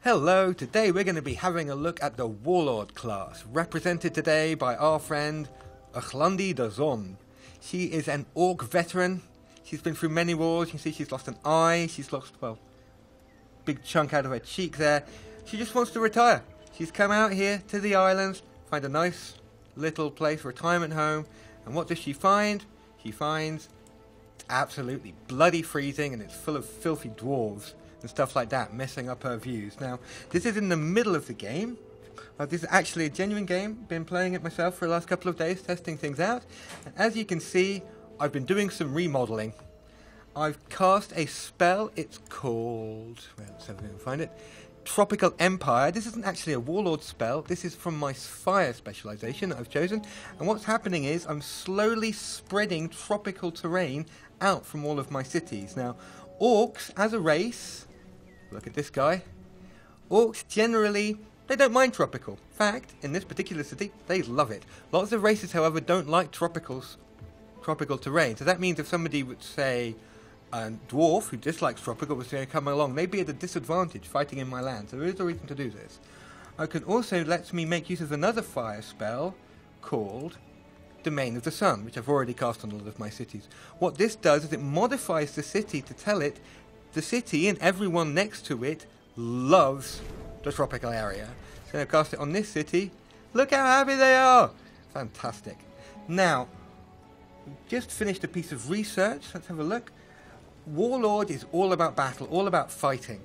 Hello, today we're going to be having a look at the Warlord class, represented today by our friend Achlandi de Zon. She is an Orc veteran. She's been through many wars. You can see she's lost an eye. She's lost, well, big chunk out of her cheek there. She just wants to retire. She's come out here to the islands, find a nice little place, retirement home. And what does she find? She finds it's absolutely bloody freezing and it's full of filthy dwarves and stuff like that, messing up her views. Now, this is in the middle of the game. This is actually a genuine game. Been playing it myself for the last couple of days, testing things out. And as you can see, I've been doing some remodeling. I've cast a spell. It's called, well, let's see if we can find it, Tropical Empire. This isn't actually a Warlord spell. This is from my fire specialization that I've chosen. And what's happening is I'm slowly spreading tropical terrain out from all of my cities. Now, orcs, as a race, look at this guy. Orcs generally, they don't mind tropical. In fact, in this particular city, they love it. Lots of races, however, don't like tropical terrain. So that means if somebody would say a dwarf who dislikes tropical was going to come along, they'd be at a disadvantage fighting in my land. So there is a reason to do this. I can also let me make use of another fire spell called Domain of the Sun, which I've already cast on a lot of my cities. What this does is it modifies the city to tell it the city and everyone next to it loves the tropical area. So I cast it on this city. Look how happy they are! Fantastic. Now, just finished a piece of research. Let's have a look. Warlord is all about battle, all about fighting.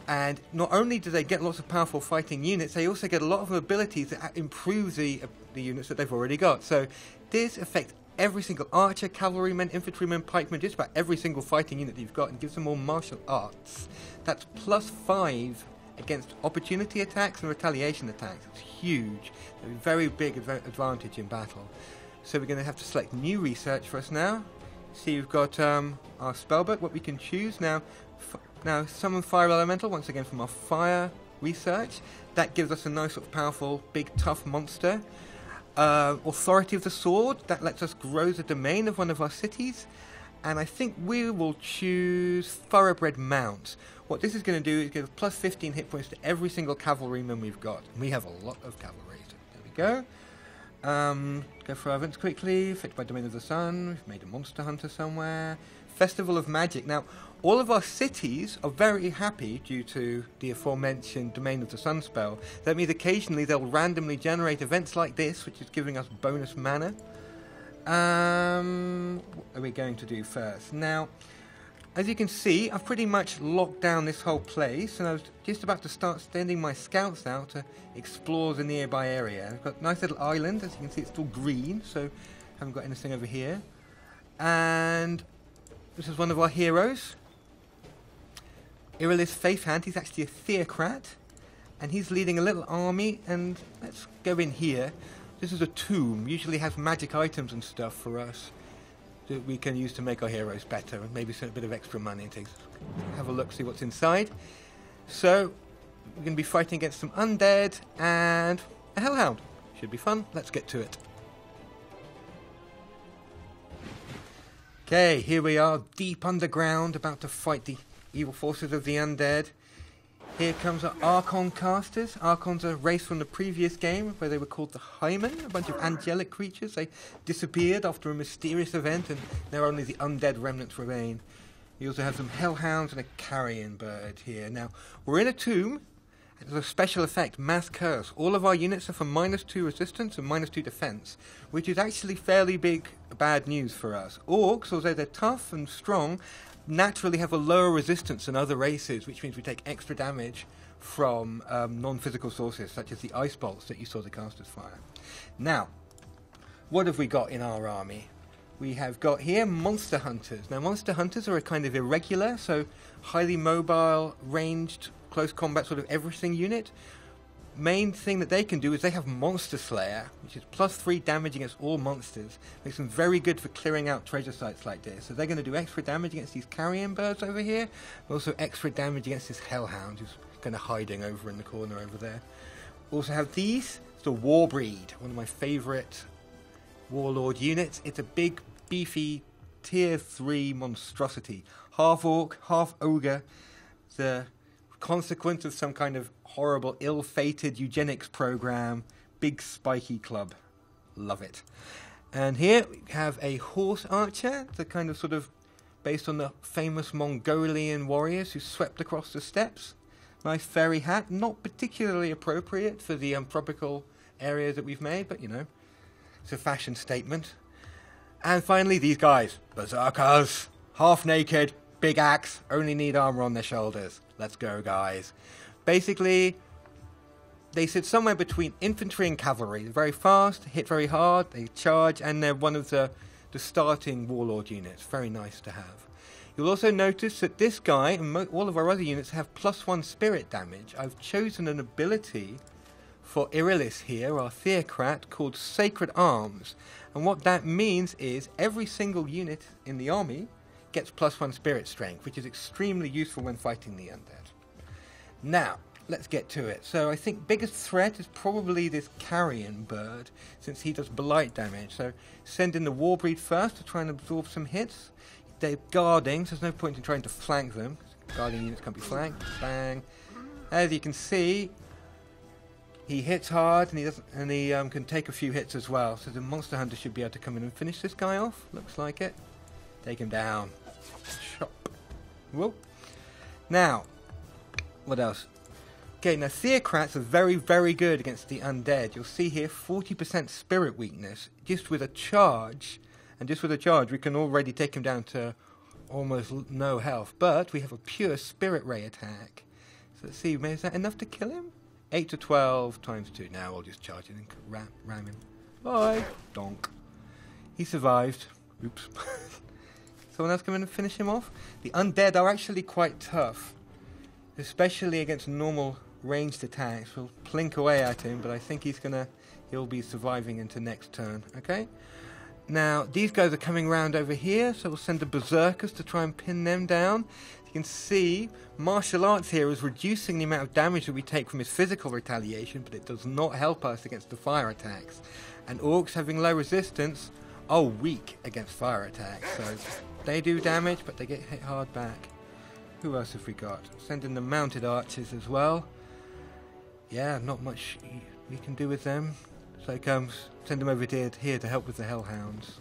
And not only do they get lots of powerful fighting units, they also get a lot of abilities that improve the units that they've already got. So this affects every single archer, cavalryman, infantryman, pikeman, just about every single fighting unit that you've got, and gives them more martial arts. That's +5 against opportunity attacks and retaliation attacks. It's huge. A very big advantage in battle. So we're going to have to select new research for us now. See, we've got our spellbook, what we can choose now. Now, summon fire elemental, once again from our fire research. That gives us a nice sort of powerful, big, tough monster. Authority of the sword, that lets us grow the domain of one of our cities. And I think we will choose thoroughbred mount. What this is going to do is give +15 hit points to every single cavalryman we've got. And we have a lot of cavalry, so there we go. Go for our events quickly. Affected by Domain of the Sun. We've made a monster hunter somewhere. Festival of Magic. Now, all of our cities are very happy due to the aforementioned Domain of the Sun spell. That means occasionally they'll randomly generate events like this, which is giving us bonus mana. What are we going to do first? Now, as you can see, I've pretty much locked down this whole place, and I was just about to start sending my scouts out to explore the nearby area. I've got a nice little island. As you can see, it's still green, so haven't got anything over here. And this is one of our heroes, Iralis Faithhand. He's actually a theocrat, and he's leading a little army. And let's go in here. This is a tomb. Usually has magic items and stuff for us that we can use to make our heroes better, and maybe a bit of extra money to have a look, see what's inside. So we're going to be fighting against some undead and a hellhound. Should be fun. Let's get to it. Okay, here we are, deep underground, about to fight the evil forces of the undead. Here comes our Archon casters. Archons are a race from the previous game where they were called the Hymen, a bunch of angelic creatures. They disappeared after a mysterious event, and now only the undead remnants remain. You also have some hellhounds and a carrion bird here. Now, we're in a tomb. There's a special effect, Mass Curse. All of our units are for -2 resistance and -2 defense, which is actually fairly bad news for us. Orcs, although they're tough and strong, naturally have a lower resistance than other races, which means we take extra damage from non-physical sources, such as the ice bolts that you saw the casters fire. Now, what have we got in our army? We have got here monster hunters. Now, monster hunters are a kind of irregular, so highly mobile, ranged, close combat sort of everything unit. Main thing that they can do is they have Monster Slayer, which is +3 damage against all monsters. Makes them very good for clearing out treasure sites like this. So they're going to do extra damage against these carrion birds over here, but also extra damage against this hellhound who's kind of hiding over in the corner over there. Also have these. It's the Warbreed, one of my favourite Warlord units. It's a big, beefy, tier 3 monstrosity. Half orc, half ogre. The consequence of some kind of horrible, ill-fated eugenics program. Big spiky club. Love it. And here we have a horse archer, the kind of sort of based on the famous Mongolian warriors who swept across the steppes. Nice fairy hat, not particularly appropriate for the tropical areas that we've made, but you know, it's a fashion statement. And finally, these guys, berserkers, half naked, big axe, only need armor on their shoulders. Let's go, guys. Basically, they sit somewhere between infantry and cavalry. They're very fast, hit very hard, they charge, and they're one of the starting warlord units. Very nice to have. You'll also notice that this guy and all of our other units have +1 spirit damage. I've chosen an ability for Irilis here, our theocrat, called Sacred Arms. And what that means is every single unit in the army gets +1 spirit strength, which is extremely useful when fighting the undead. Now, let's get to it. So I think biggest threat is probably this carrion bird, since he does blight damage. So send in the Warbreed first to try and absorb some hits. They're guarding, so there's no point in trying to flank them. Guarding units can't be flanked. Bang. As you can see, he hits hard, and he can take a few hits as well. So the monster hunter should be able to come in and finish this guy off. Looks like it. Take him down. Chop. Whoa. Now, what else? Okay, now theocrats are very, very good against the undead. You'll see here 40% spirit weakness. Just with a charge, and just with a charge, we can already take him down to almost no health. But we have a pure spirit ray attack. So let's see, is that enough to kill him? 8 to 12 times 2. Now I'll just charge it and ram him. Bye. Donk. He survived. Oops. Someone else come in and finish him off? The undead are actually quite tough, especially against normal ranged attacks. We'll plink away at him, but I think he'll be surviving into next turn. Okay? Now, these guys are coming round over here, so we'll send the berserkers to try and pin them down. You can see martial arts here is reducing the amount of damage that we take from his physical retaliation, but it does not help us against the fire attacks. And orcs, having low resistance, are weak against fire attacks. So they do damage, but they get hit hard back. Who else have we got? Send in the mounted archers as well. Yeah, not much we can do with them. So send them over here to help with the hellhounds.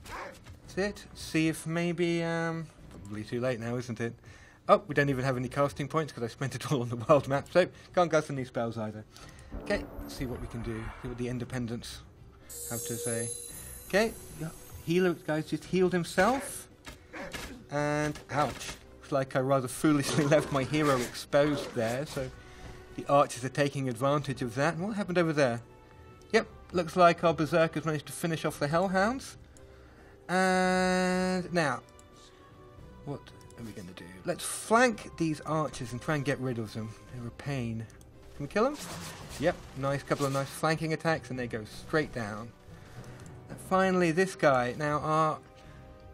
That's it. See if maybe probably too late now, isn't it? Oh, we don't even have any casting points because I spent it all on the wild map, so can't cast any spells either. Okay, let's see what we can do. See what the independents have to say. Okay, healer guys just healed himself. And ouch. Looks like I rather foolishly left my hero exposed there, so the archers are taking advantage of that. And what happened over there? Yep, looks like our berserkers managed to finish off the hellhounds. And now, what are we going to do? Let's flank these archers and try and get rid of them. They're a pain. Can we kill them? Yep, couple of nice flanking attacks, and they go straight down. And finally, this guy. Now, our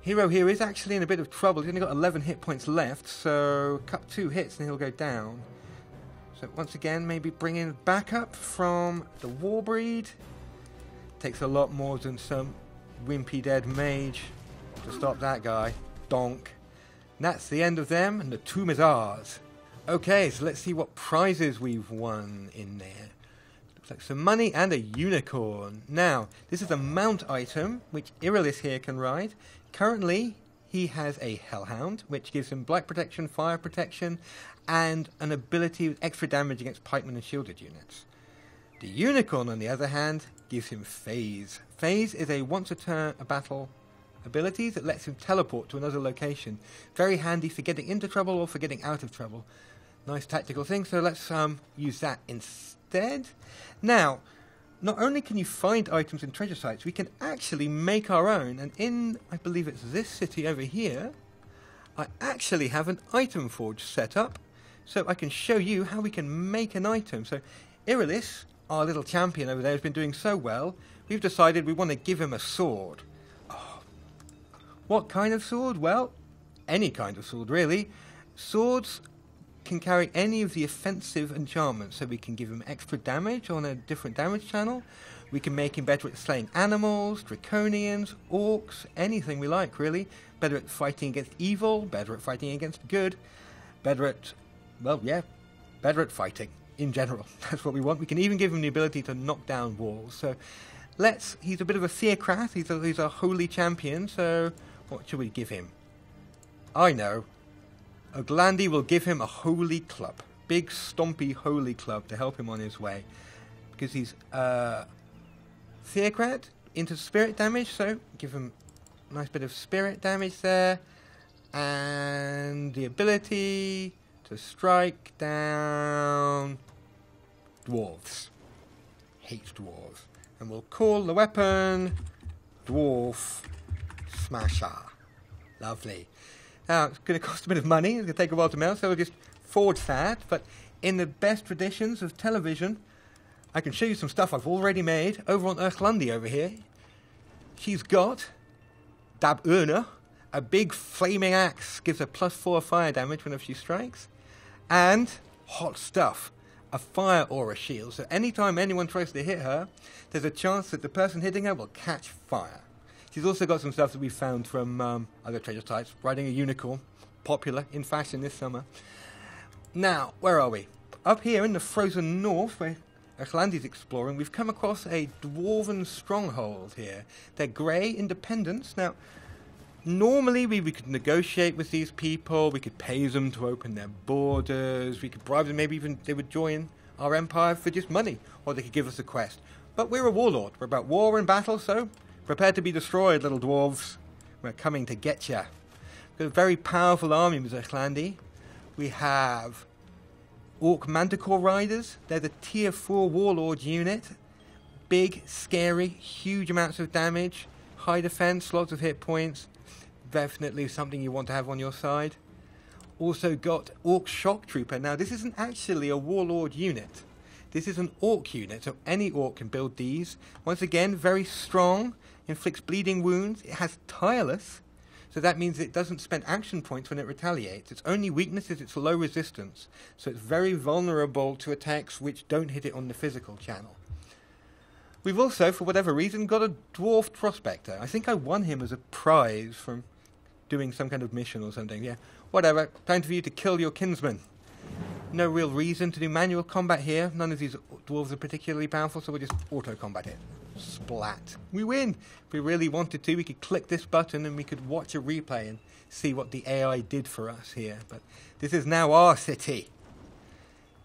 hero here is actually in a bit of trouble. He's only got 11 hit points left, so cut 2 hits and he'll go down. So once again, maybe bring in backup from the Warbreed. Takes a lot more than some wimpy dead mage to stop that guy. Donk. And that's the end of them, and the tomb is ours. Okay, so let's see what prizes we've won in there. Looks like some money and a unicorn. Now, this is a mount item, which Irilis here can ride. Currently, he has a Hellhound, which gives him blight protection, fire protection, and an ability with extra damage against pikemen and shielded units. The unicorn, on the other hand, gives him Phase. Phase is a once-a-battle ability that lets him teleport to another location. Very handy for getting into trouble or for getting out of trouble. Nice tactical thing, so let's use that instead. Now, not only can you find items in treasure sites, we can actually make our own. And in, I believe it's this city over here, I actually have an item forge set up. So I can show you how we can make an item. So Irilis, our little champion over there, has been doing so well. We've decided we want to give him a sword. Oh. What kind of sword? Well, any kind of sword, really. Swords can carry any of the offensive enchantments, so we can give him extra damage on a different damage channel. We can make him better at slaying animals, draconians, orcs, anything we like, really. Better at fighting against evil, better at fighting against good. better at, well, yeah, better at fighting in general. That's what we want. We can even give him the ability to knock down walls. So he's a bit of a theocrat. He's a holy champion. So what should we give him? I know. Oglandi will give him a holy club. Big, stompy, holy club to help him on his way. Because he's theocrat into spirit damage, so give him a nice bit of spirit damage there. And the ability to strike down dwarves. Hates dwarves. And we'll call the weapon Dwarf Smasher. Lovely. Now, it's going to cost a bit of money. It's going to take a while to melt, so we'll just forge that. But in the best traditions of television, I can show you some stuff I've already made over on Urchlandi over here. She's got Dab Urna, a big flaming axe, gives her +4 fire damage whenever she strikes. And hot stuff, a fire aura shield. So anytime anyone tries to hit her, there's a chance that the person hitting her will catch fire. She's also got some stuff that we found from other treasure sites. Riding a unicorn, popular in fashion this summer. Now, where are we? Up here in the frozen north, where Urchlandi's exploring, we've come across a dwarven stronghold here. They're grey independents. Now, normally we could negotiate with these people. We could pay them to open their borders. We could bribe them. Maybe even they would join our empire for just money. Or they could give us a quest. But we're a warlord. We're about war and battle, so prepare to be destroyed, little dwarves. We're coming to get ya. We've got a very powerful army with Urchlandi. We have Orc Manticore Riders. They're the tier 4 Warlord unit. Big, scary, huge amounts of damage. High defense, lots of hit points. Definitely something you want to have on your side. Also got Orc Shock Trooper. Now, this isn't actually a Warlord unit. This is an Orc unit, so any Orc can build these. Once again, very strong. Inflicts bleeding wounds. It has Tireless. So that means it doesn't spend action points when it retaliates. Its only weakness is its low resistance. So it's very vulnerable to attacks which don't hit it on the physical channel. We've also, for whatever reason, got a Dwarf Prospector. I think I won him as a prize from doing some kind of mission or something. Yeah, whatever. Time for you to kill your kinsman. No real reason to do manual combat here. None of these dwarves are particularly powerful, so we'll just auto-combat it. Splat. We win. If we really wanted to, we could click this button and we could watch a replay and see what the AI did for us here. But this is now our city.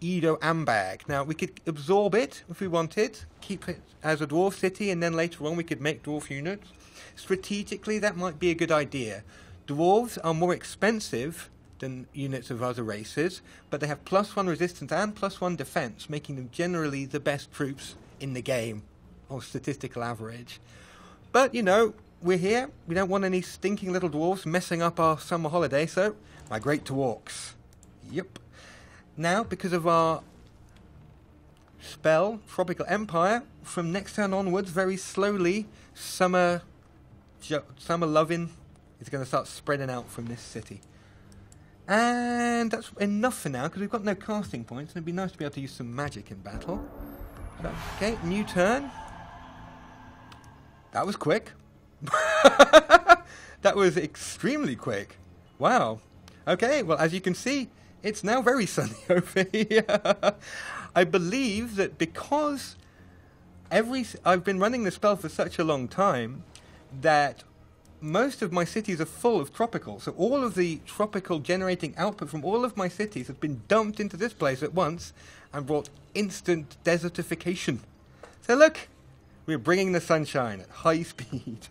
Edo Ambag. Now, we could absorb it if we wanted, keep it as a dwarf city, and then later on we could make dwarf units. Strategically, that might be a good idea. Dwarves are more expensive than units of other races, but they have +1 resistance and +1 defense, making them generally the best troops in the game, or statistical average. But, you know, we're here. We don't want any stinking little dwarves messing up our summer holiday, so migrate to orcs. Yep. Now, because of our spell, Tropical Empire, from next turn onwards, very slowly, summer loving is going to start spreading out from this city. And that's enough for now, because we've got no casting points, and it'd be nice to be able to use some magic in battle. So, okay, new turn. That was quick. That was extremely quick. Wow. Okay, well, as you can see, it's now very sunny over here. I believe that because I've been running the spell for such a long time that most of my cities are full of tropical. So all of the tropical generating output from all of my cities has been dumped into this place at once and brought instant desertification. So look, we're bringing the sunshine at high speed.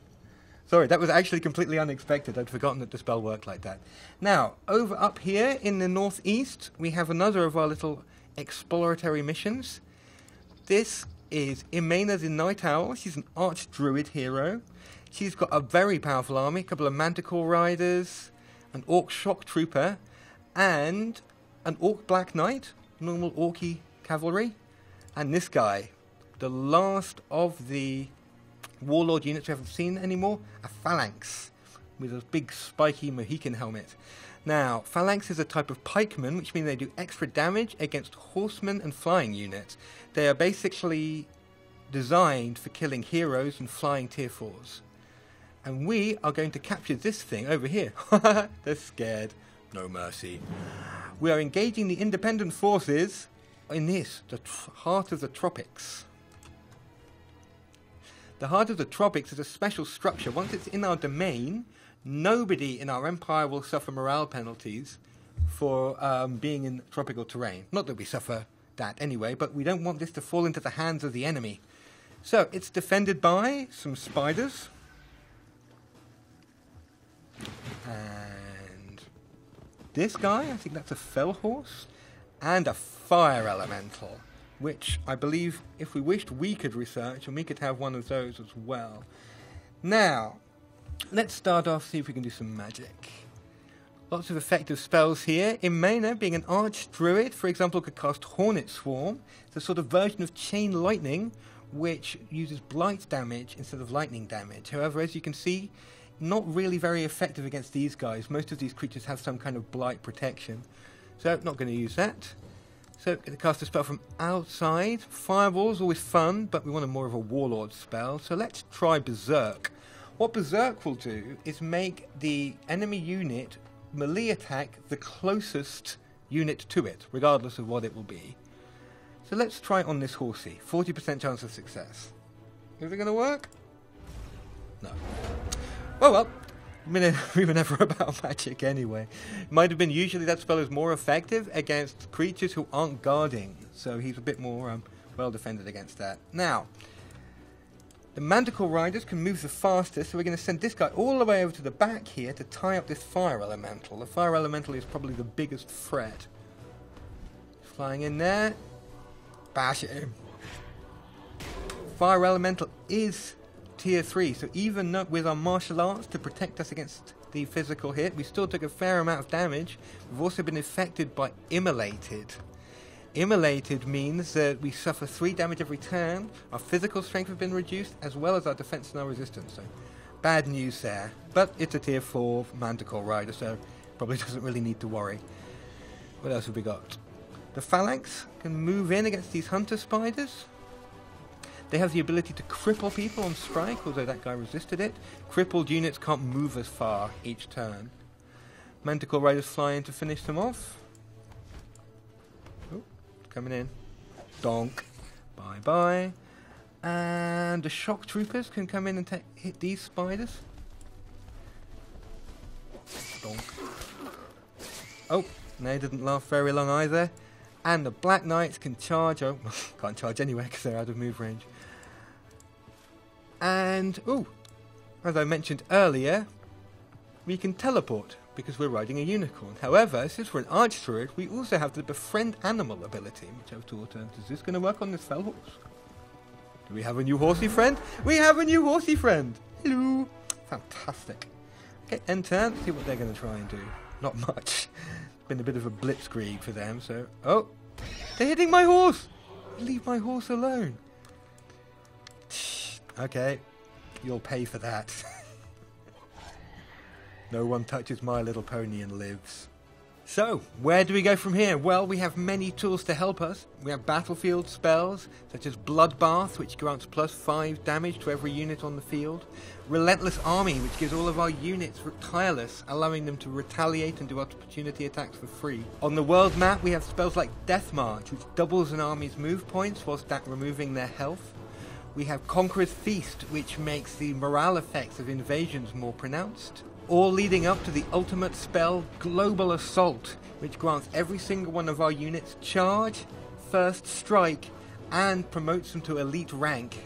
Sorry, that was actually completely unexpected. I'd forgotten that the spell worked like that. Now, over up here in the northeast, we have another of our little exploratory missions. This is Imena the Night Owl. She's an arch-druid hero. She's got a very powerful army, a couple of Manticore Riders, an Orc Shock Trooper, and an Orc Black Knight, normal Orky cavalry. And this guy, the last of the Warlord units we haven't seen anymore, a Phalanx, with a big spiky Mohican helmet. Now, Phalanx is a type of pikeman, which means they do extra damage against horsemen and flying units. They are basically designed for killing heroes and flying tier 4s. And we are going to capture this thing over here. They're scared. No mercy. We are engaging the independent forces in this, the heart of the tropics. The heart of the tropics is a special structure. Once it's in our domain, nobody in our empire will suffer morale penalties for being in tropical terrain. Not that we suffer that anyway, but we don't want this to fall into the hands of the enemy. So it's defended by some spiders. And this guy, I think that's a fell horse. And a fire elemental, which I believe if we wished we could research, and we could have one of those as well. Now, let's start off, see if we can do some magic. Lots of effective spells here. Imena, being an arch-druid, for example, could cast Hornet Swarm. It's a sort of version of Chain Lightning, which uses blight damage instead of lightning damage. However, as you can see, not really very effective against these guys. Most of these creatures have some kind of blight protection. So, not going to use that. So, going to cast a spell from outside. Fireball's always fun, but we want more of a Warlord spell. So, let's try Berserk. What Berserk will do is make the enemy unit melee attack the closest unit to it, regardless of what it will be. So, let's try it on this horsey. 40% chance of success. Is it going to work? No. Oh well. We were never about magic anyway. Might have been usually that spell is more effective against creatures who aren't guarding, so he's a bit more well defended against that. Now, the Manticore Riders can move the fastest, so we're going to send this guy all the way over to the back here to tie up this fire elemental. The fire elemental is probably the biggest threat. Flying in there, bash at him. Fire elemental is tier 3, so even with our martial arts to protect us against the physical hit, we still took a fair amount of damage. We've also been affected by Immolated. Immolated means that we suffer 3 damage every turn, our physical strength has been reduced, as well as our defense and our resistance, so bad news there. But it's a tier 4 Manticore Rider, so probably doesn't really need to worry. What else have we got? The Phalanx can move in against these hunter spiders. They have the ability to cripple people on strike, although that guy resisted it. Crippled units can't move as far each turn. Manticore Riders fly in to finish them off. Oh, coming in. Donk. Bye-bye. And the Shock Troopers can come in and hit these spiders. Donk. Oh, they didn't last very long either. And the Black Knights can charge. Oh, can't charge anyway because they're out of move range. And, as I mentioned earlier, we can teleport because we're riding a unicorn. However, since we're an arch-druid, we also have the Befriend Animal ability, which I've taught her. Is this going to work on this fell horse? Do we have a new horsey friend? We have a new horsey friend! Hello! Fantastic. Okay, end turn. See what they're going to try and do. Not much. Been a bit of a blitzkrieg for them, so... Oh! They're hitting my horse! Leave my horse alone. Okay, you'll pay for that. No one touches My Little Pony and lives. So, where do we go from here? Well, we have many tools to help us. We have battlefield spells, such as Bloodbath, which grants +5 damage to every unit on the field. Relentless Army, which gives all of our units tireless, allowing them to retaliate and do opportunity attacks for free. On the world map, we have spells like Death March, which doubles an army's move points whilst removing their health. We have Conqueror's Feast, which makes the morale effects of invasions more pronounced. All leading up to the ultimate spell, Global Assault, which grants every single one of our units charge, first strike, and promotes them to elite rank.